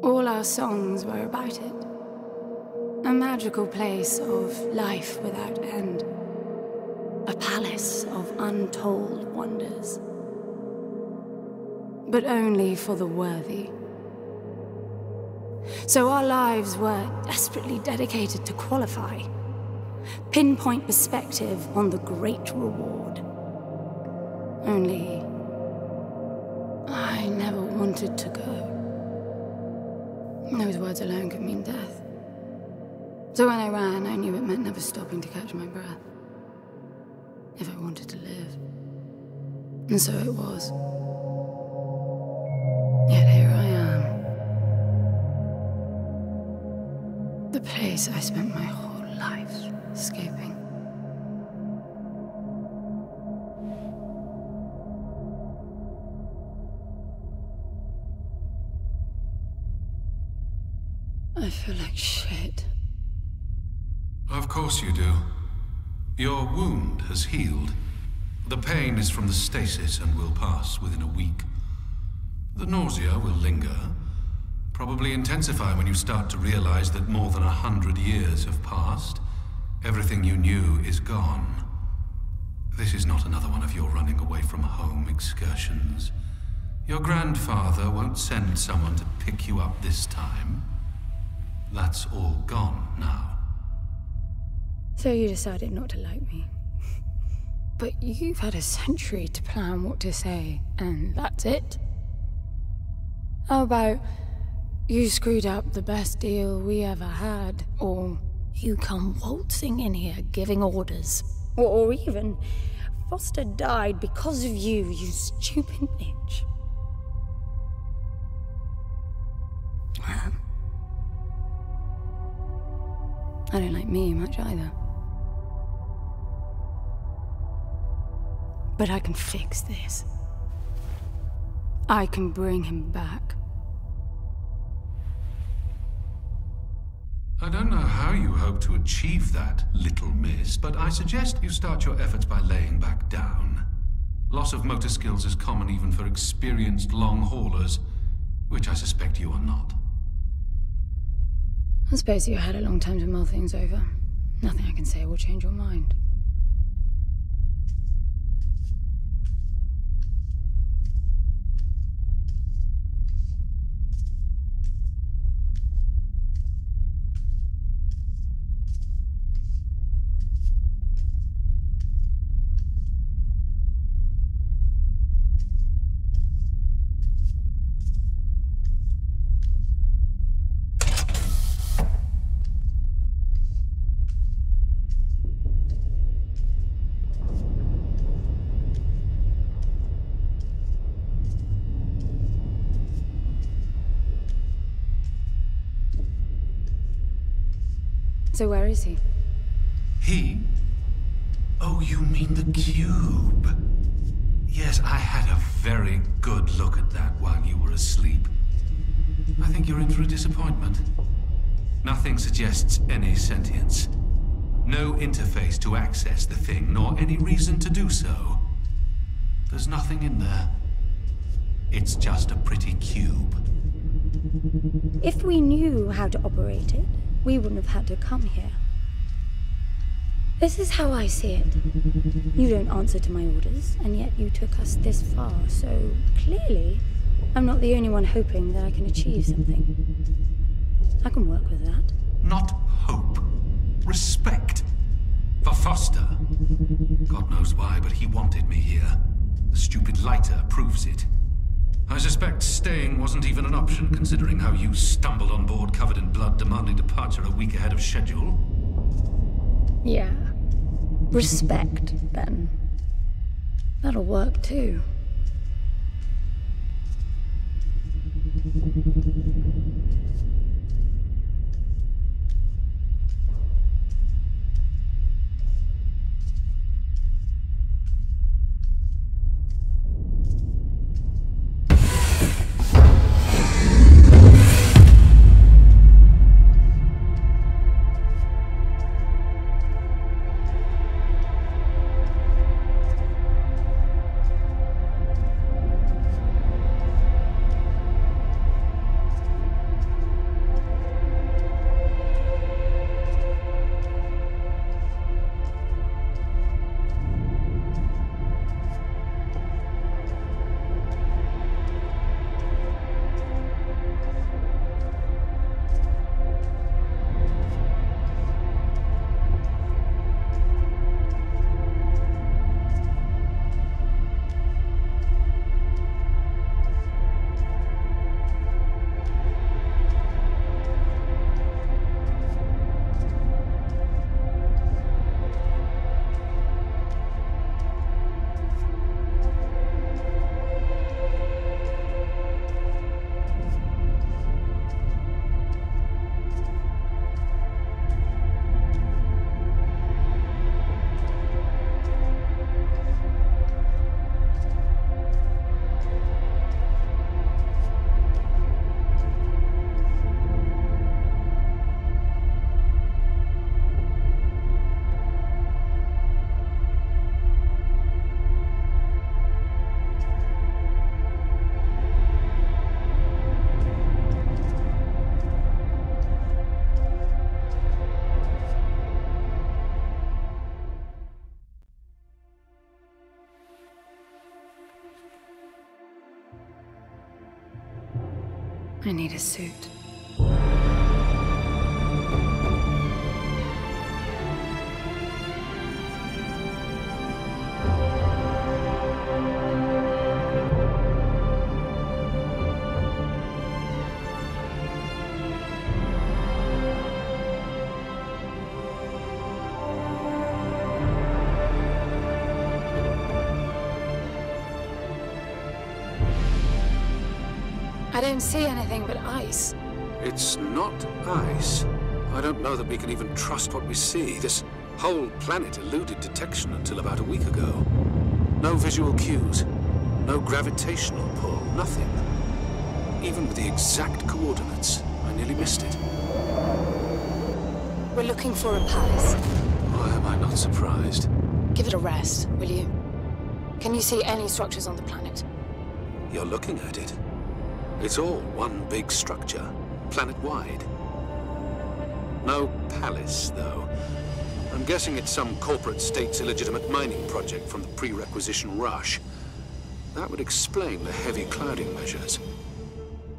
All our songs were about it. A magical place of life without end. A palace of untold wonders. But only for the worthy. So our lives were desperately dedicated to qualify. Pinpoint perspective on the great reward. Only, I never wanted to go. Those words alone could mean death. So when I ran, I knew it meant never stopping to catch my breath. If I wanted to live. And so it was. Yet here I am. The place I spent my whole life escaping. I feel like shit. Of course you do. Your wound has healed. The pain is from the stasis and will pass within a week. The nausea will linger, probably intensify when you start to realize that more than 100 years have passed. Everything you knew is gone. This is not another one of your running away from home excursions. Your grandfather won't send someone to pick you up this time. That's all gone now. So you decided not to like me. But you've had a century to plan what to say, and that's it? How about you screwed up the best deal we ever had, or you come waltzing in here giving orders, or even Foster died because of you, you stupid bitch. I don't like me much either. But I can fix this. I can bring him back. I don't know how you hope to achieve that, little miss, but I suggest you start your efforts by laying back down. Loss of motor skills is common even for experienced long haulers, which I suspect you are not. I suppose you had a long time to mull things over. Nothing I can say will change your mind. So where is he? He? Oh, you mean the cube. Yes, I had a very good look at that while you were asleep. I think you're in for a disappointment. Nothing suggests any sentience. No interface to access the thing, nor any reason to do so. There's nothing in there. It's just a pretty cube. If we knew how to operate it, we wouldn't have had to come here. This is how I see it. You don't answer to my orders, and yet you took us this far, so clearly I'm not the only one hoping that I can achieve something. I can work with that. Not hope. Respect. For Foster. God knows why, but he wanted me here. The stupid lighter proves it. I suspect staying wasn't even an option, considering how you stumbled on board covered in blood, demanding departure a week ahead of schedule. Yeah. Respect, then. That'll work, too. I need a suit. I don't see anything but ice. It's not ice. I don't know that we can even trust what we see. This whole planet eluded detection until about a week ago. No visual cues, no gravitational pull, nothing. Even with the exact coordinates, I nearly missed it. We're looking for a palace. Why am I not surprised? Give it a rest, will you? Can you see any structures on the planet? You're looking at it. It's all one big structure, planet-wide. No palace, though. I'm guessing it's some corporate state's illegitimate mining project from the pre-requisition rush. That would explain the heavy clouding measures.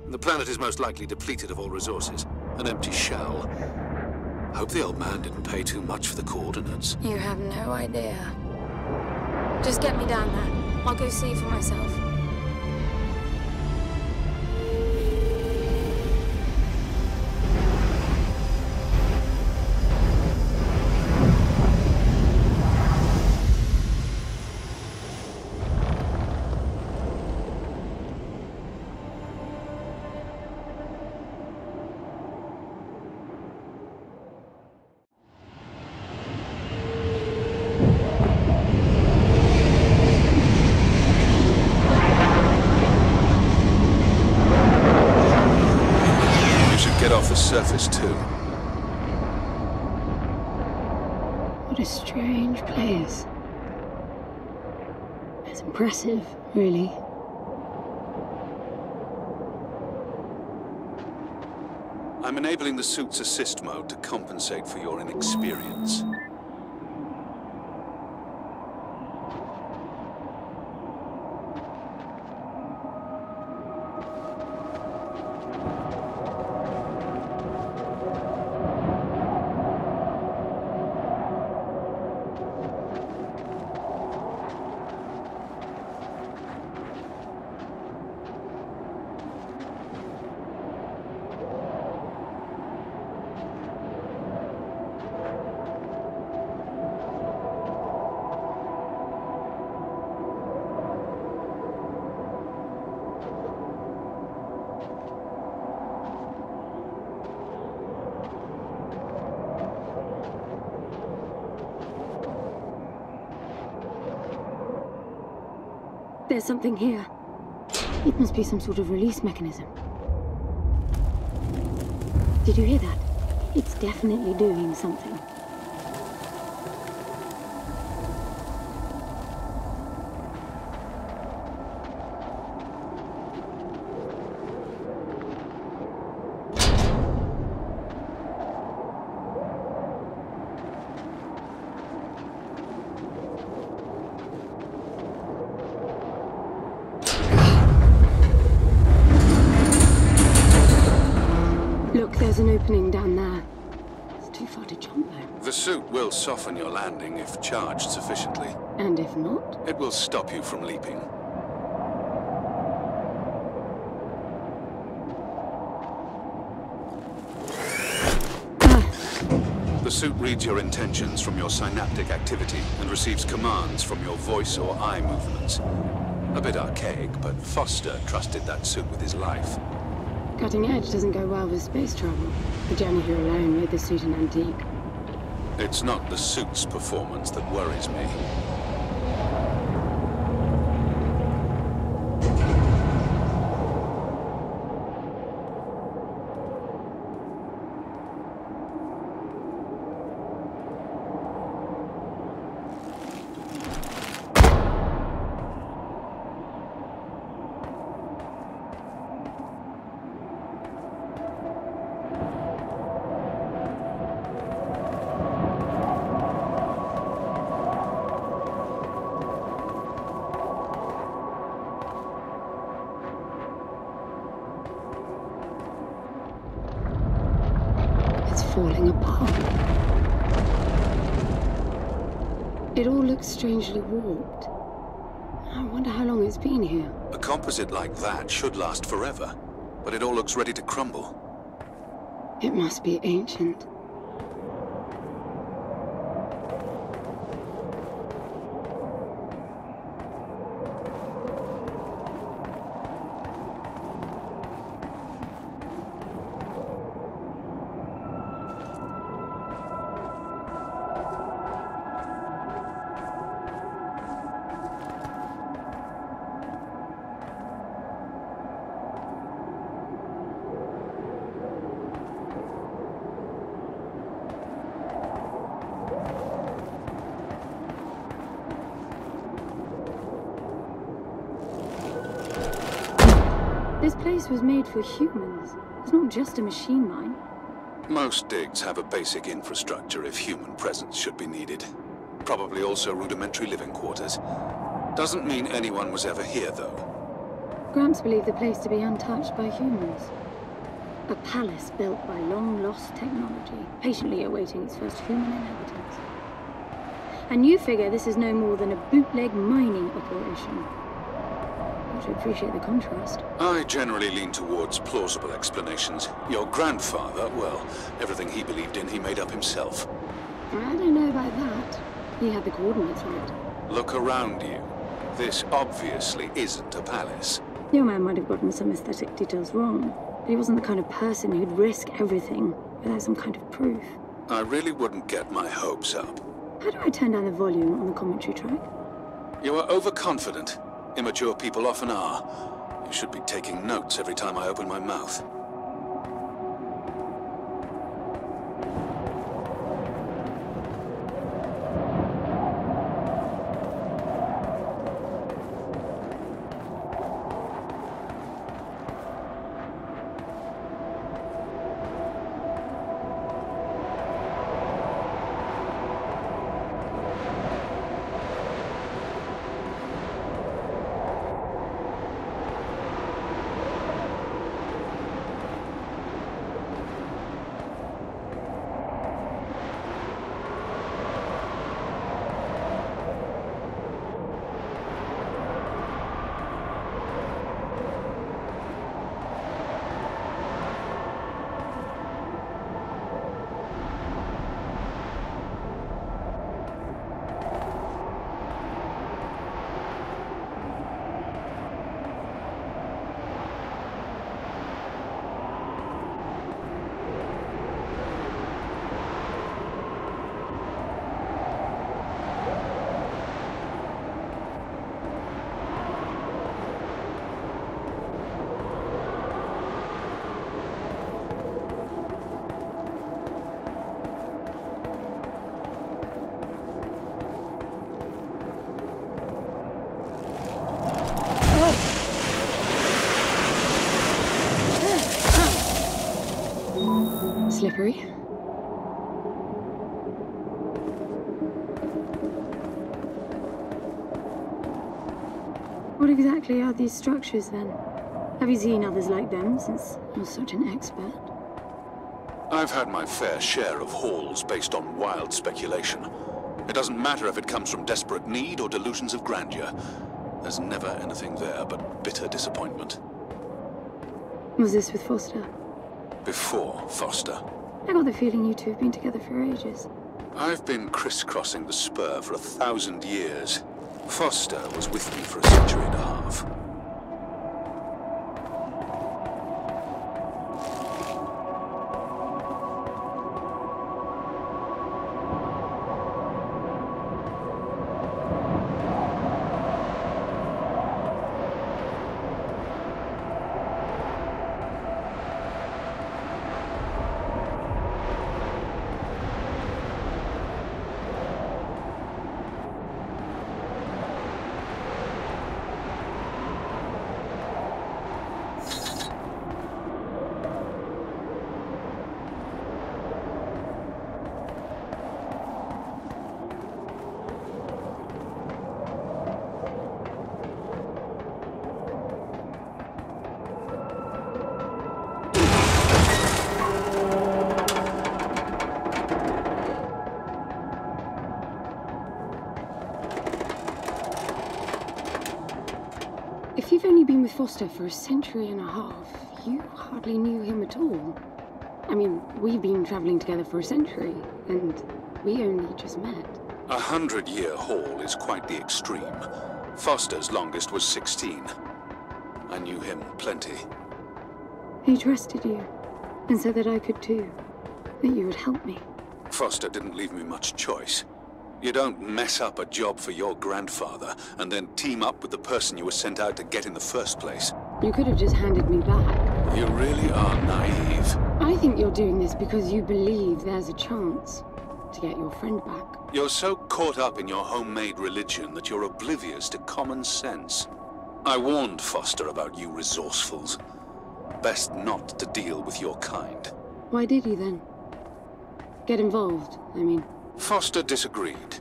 The planet is most likely depleted of all resources. An empty shell. Hope the old man didn't pay too much for the coordinates. You have no idea. Just get me down there. I'll go see for myself. Surface too. What a strange place. It's impressive, really. I'm enabling the suit's assist mode to compensate for your inexperience. There's something here. It must be some sort of release mechanism. Did you hear that? It's definitely doing something. There's an opening down there. It's too far to jump, though. The suit will soften your landing if charged sufficiently. And if not? It will stop you from leaping. The suit reads your intentions from your synaptic activity and receives commands from your voice or eye movements. A bit archaic, but Foster trusted that suit with his life. Cutting edge doesn't go well with space travel. The journey here alone made the suit an antique. It's not the suit's performance that worries me. falling apart. It all looks strangely warped. I wonder how long it's been here. A composite like that should last forever, but it all looks ready to crumble. It must be ancient. This place was made for humans. It's not just a machine mine. Most digs have a basic infrastructure if human presence should be needed. Probably also rudimentary living quarters. Doesn't mean anyone was ever here, though. Gramps believed the place to be untouched by humans. A palace built by long-lost technology, patiently awaiting its first human inhabitants. And you figure this is no more than a bootleg mining operation. To appreciate the contrast. I generally lean towards plausible explanations. Your grandfather, well, everything he believed in, he made up himself. I don't know about that. He had the coordinates right. Look around you. This obviously isn't a palace. Your man might have gotten some aesthetic details wrong, but he wasn't the kind of person who'd risk everything without some kind of proof. I really wouldn't get my hopes up. How do I turn down the volume on the commentary track? You are overconfident. Immature people often are. You should be taking notes every time I open my mouth. Slippery. What exactly are these structures, then? Have you seen others like them, since you're such an expert? I've had my fair share of hauls based on wild speculation. It doesn't matter if it comes from desperate need or delusions of grandeur. There's never anything there but bitter disappointment. Was this with Foster? Before Foster. I got the feeling you two have been together for ages. I've been crisscrossing the spur for 1,000 years. Foster was with me for a century and a half. If you've only been with Foster for a century and a half, you hardly knew him at all. I mean, we've been traveling together for a century, and we only just met. 100-year haul is quite the extreme. Foster's longest was 16. I knew him plenty. He trusted you, and said that I could too, that you would help me. Foster didn't leave me much choice. You don't mess up a job for your grandfather and then team up with the person you were sent out to get in the first place. You could have just handed me back. You really are naive. I think you're doing this because you believe there's a chance to get your friend back. You're so caught up in your homemade religion that you're oblivious to common sense. I warned Foster about you resourcefuls. Best not to deal with your kind. Why did you then? Get involved, I mean. Foster disagreed.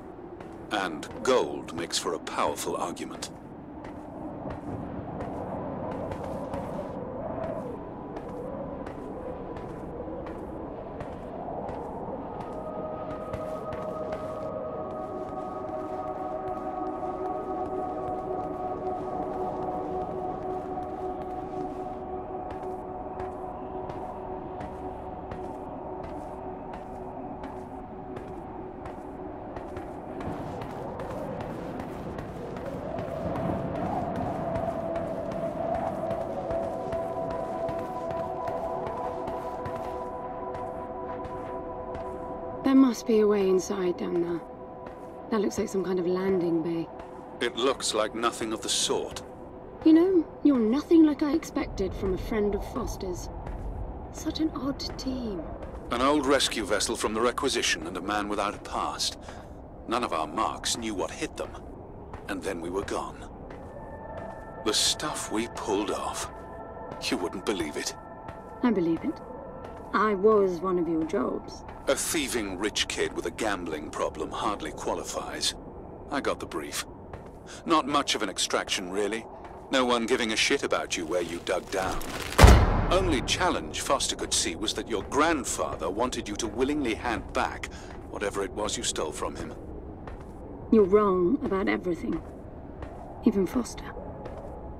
And gold makes for a powerful argument. There must be a way inside down there. That looks like some kind of landing bay. It looks like nothing of the sort. You know, you're nothing like I expected from a friend of Foster's. Such an odd team. An old rescue vessel from the Requisition and a man without a past. None of our marks knew what hit them. And then we were gone. The stuff we pulled off. You wouldn't believe it. I believe it. I was one of your jobs. A thieving rich kid with a gambling problem hardly qualifies. I got the brief. Not much of an extraction, really. No one giving a shit about you where you dug down. Only challenge Foster could see was that your grandfather wanted you to willingly hand back whatever it was you stole from him. You're wrong about everything. Even Foster.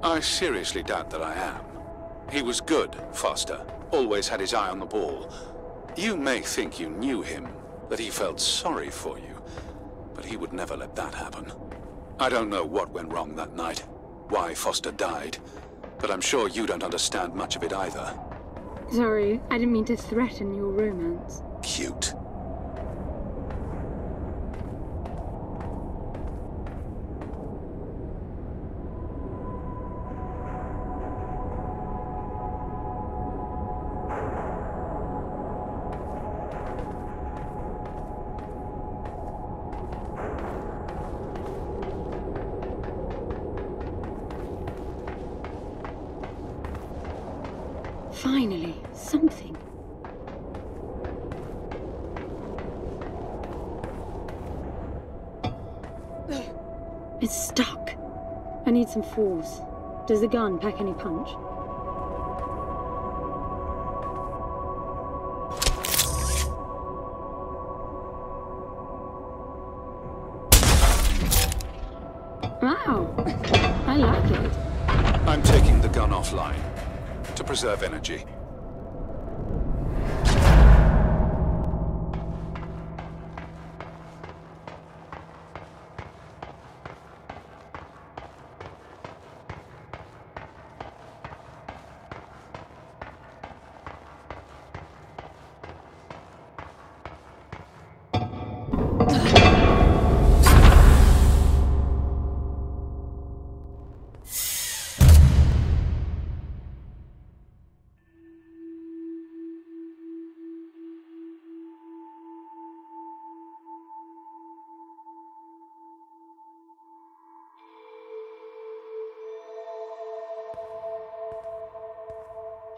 I seriously doubt that I am. He was good, Foster. Always had his eye on the ball. You may think you knew him, that he felt sorry for you, but he would never let that happen. I don't know what went wrong that night, why Foster died, but I'm sure you don't understand much of it either. Sorry, I didn't mean to threaten your romance. Cute. Finally, something. It's stuck. I need some force. Does the gun pack any punch? Wow, I like it. I'm taking the gun offline. To preserve energy.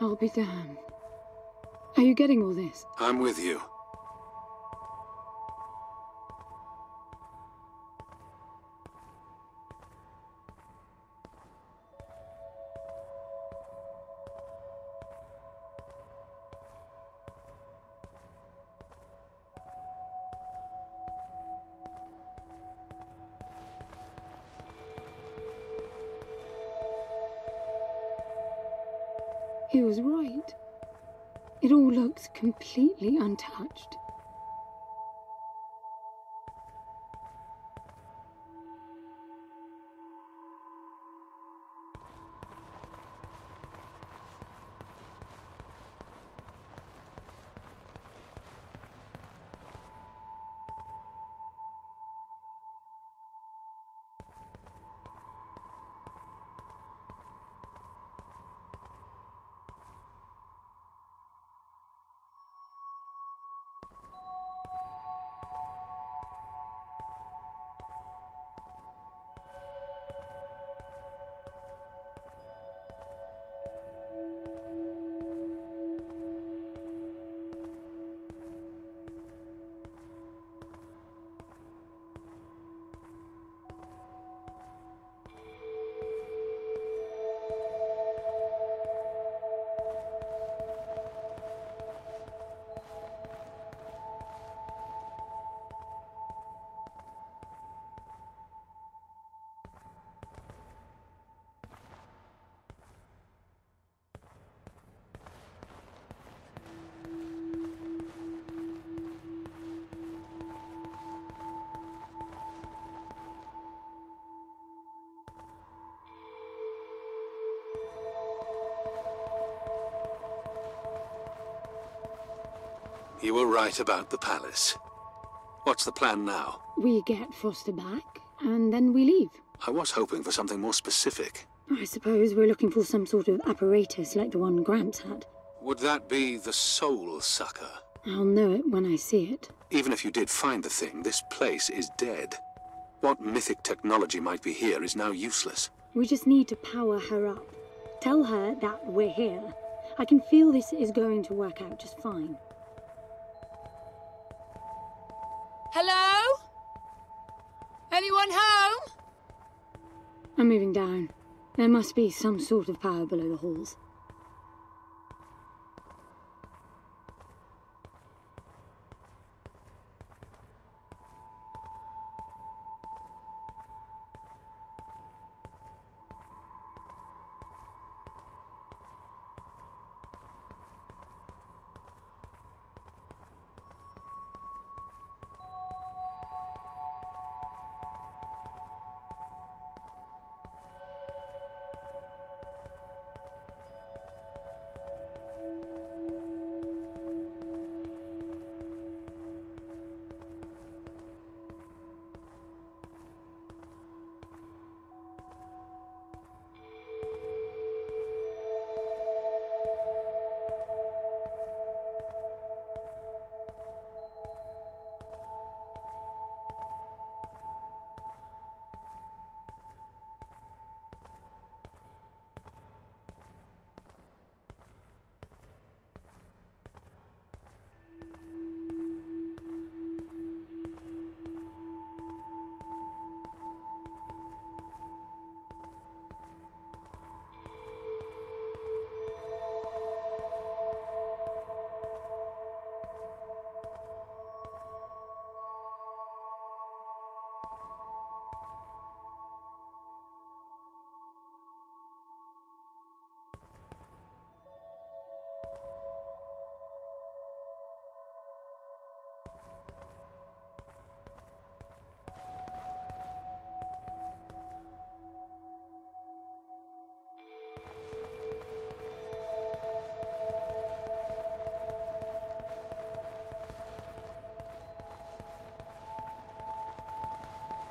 I'll be damned. Are you getting all this? I'm with you. He was right. It all looks completely untouched. You were right about the palace. What's the plan now? We get Foster back, and then we leave. I was hoping for something more specific. I suppose we're looking for some sort of apparatus like the one Gramps had. Would that be the Soul Sucker? I'll know it when I see it. Even if you did find the thing, this place is dead. What mythic technology might be here is now useless. We just need to power her up. Tell her that we're here. I can feel this is going to work out just fine. Hello? Anyone home? I'm moving down. There must be some sort of power below the halls.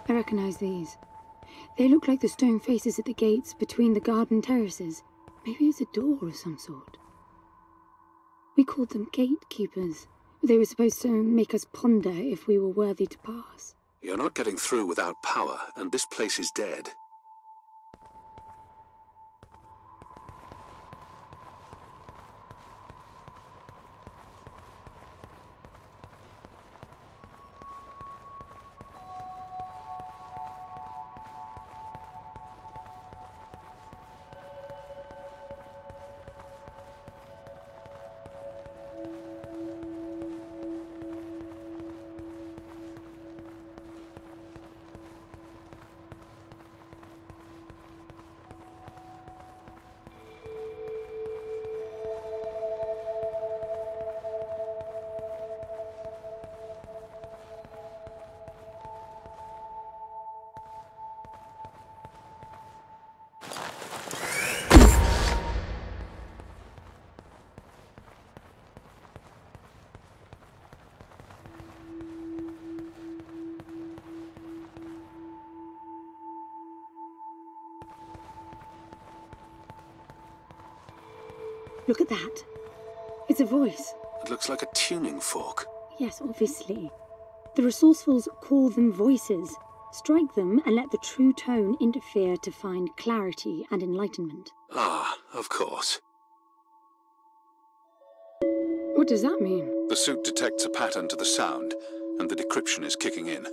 I recognize these. They look like the stone faces at the gates between the garden terraces. Maybe it's a door of some sort. We called them gatekeepers. They were supposed to make us ponder if we were worthy to pass. You're not getting through without power, and this place is dead. Look at that. It's a voice. It looks like a tuning fork. Yes, obviously. The resourcefuls call them voices. Strike them and let the true tone interfere to find clarity and enlightenment. Ah, of course. What does that mean? The suit detects a pattern to the sound, and the decryption is kicking in.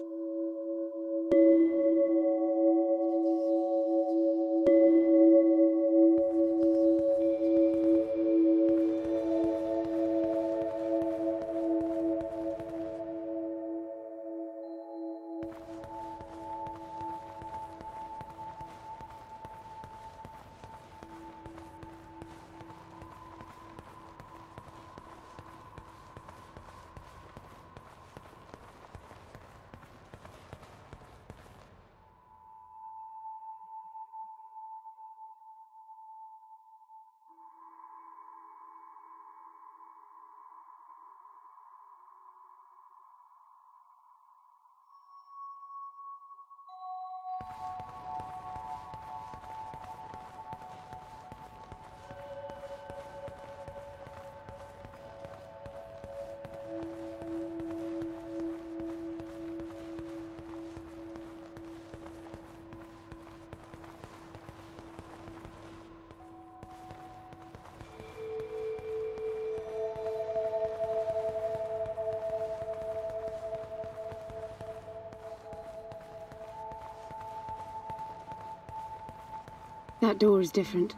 That door is different.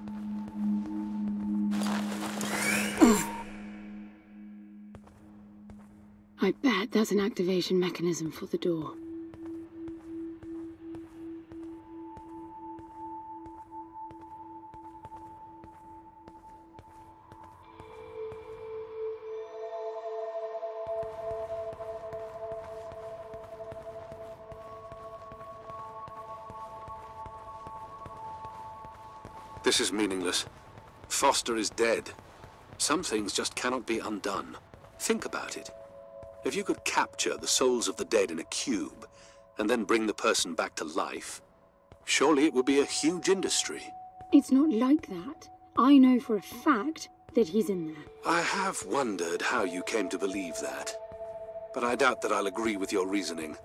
I bet that's an activation mechanism for the door. This is meaningless. Foster is dead. Some things just cannot be undone. Think about it. If you could capture the souls of the dead in a cube, and then bring the person back to life, surely it would be a huge industry. It's not like that. I know for a fact that he's in there. I have wondered how you came to believe that, but I doubt that I'll agree with your reasoning.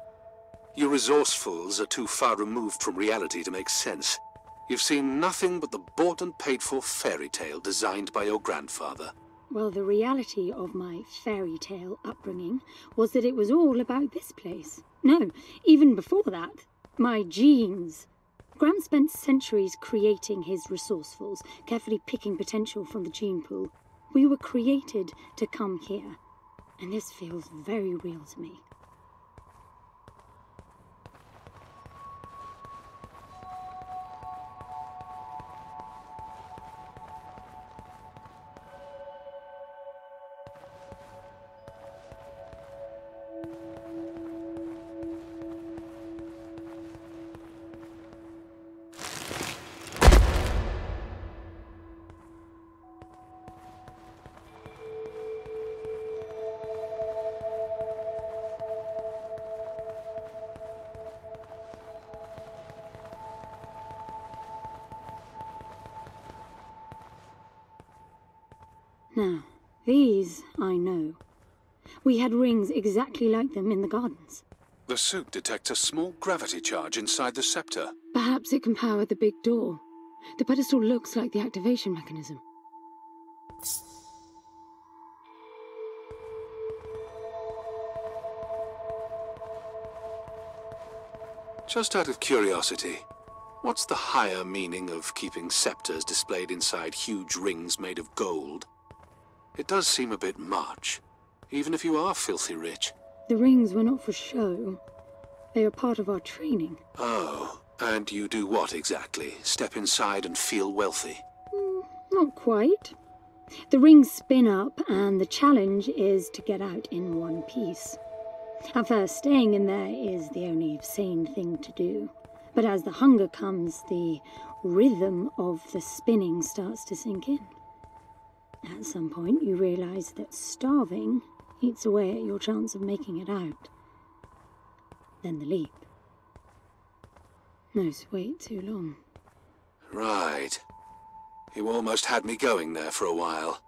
You resourcefuls are too far removed from reality to make sense. You've seen nothing but the bought and paid for fairy tale designed by your grandfather. Well, the reality of my fairy tale upbringing was that it was all about this place. No, even before that, my genes. Graham spent centuries creating his resourcefuls, carefully picking potential from the gene pool. We were created to come here, and this feels very real to me. Now, these I know. We had rings exactly like them in the gardens. The suit detects a small gravity charge inside the scepter. Perhaps it can power the big door. The pedestal looks like the activation mechanism. Just out of curiosity, what's the higher meaning of keeping scepters displayed inside huge rings made of gold? It does seem a bit much, even if you are filthy rich. The rings were not for show. They are part of our training. Oh, and you do what exactly? Step inside and feel wealthy? Not quite. The rings spin up, and the challenge is to get out in one piece. At first, staying in there is the only sane thing to do. But as the hunger comes, the rhythm of the spinning starts to sink in. At some point, you realize that starving eats away at your chance of making it out. Then the leap. Most wait too long. Right. You almost had me going there for a while.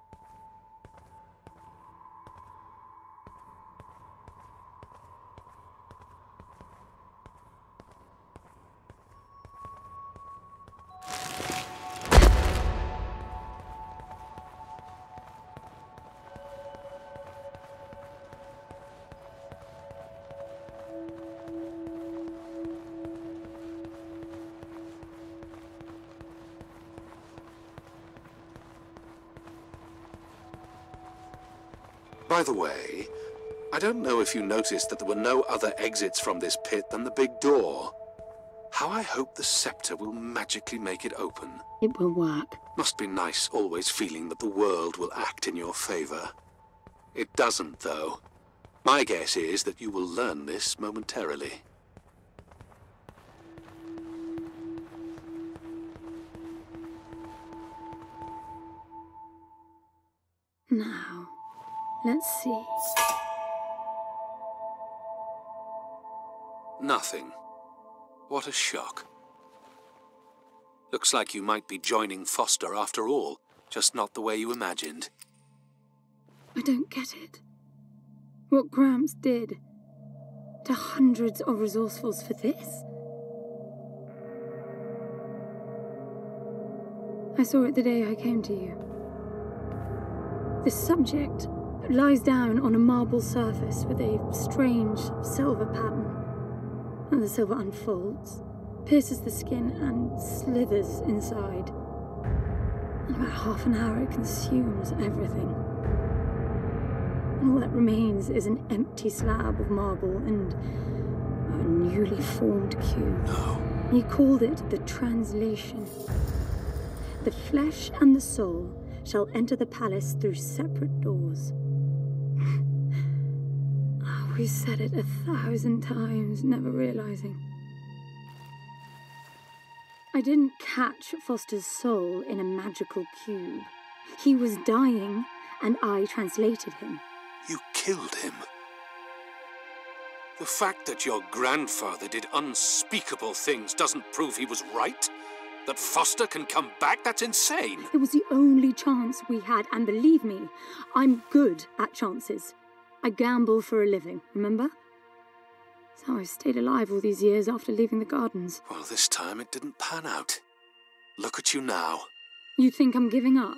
By the way, I don't know if you noticed that there were no other exits from this pit than the big door. How I hope the scepter will magically make it open. It will work. Must be nice always feeling that the world will act in your favor. It doesn't, though. My guess is that you will learn this momentarily. Now, let's see. Nothing. What a shock. Looks like you might be joining Foster after all, just not the way you imagined. I don't get it. What Gramps did to hundreds of resourcefuls for this? I saw it the day I came to you. The subject lies down on a marble surface with a strange silver pattern. And the silver unfolds, pierces the skin, and slithers inside. In about half an hour, it consumes everything. And all that remains is an empty slab of marble and a newly formed cube. No. He called it the translation. The flesh and the soul shall enter the palace through separate doors. We said it 1,000 times, never realizing. I didn't catch Foster's soul in a magical cube. He was dying, and I translated him. You killed him. The fact that your grandfather did unspeakable things doesn't prove he was right. That Foster can come back, that's insane. It was the only chance we had, and believe me, I'm good at chances. I gamble for a living, remember? That's how I stayed alive all these years after leaving the gardens. Well, this time it didn't pan out. Look at you now. You think I'm giving up?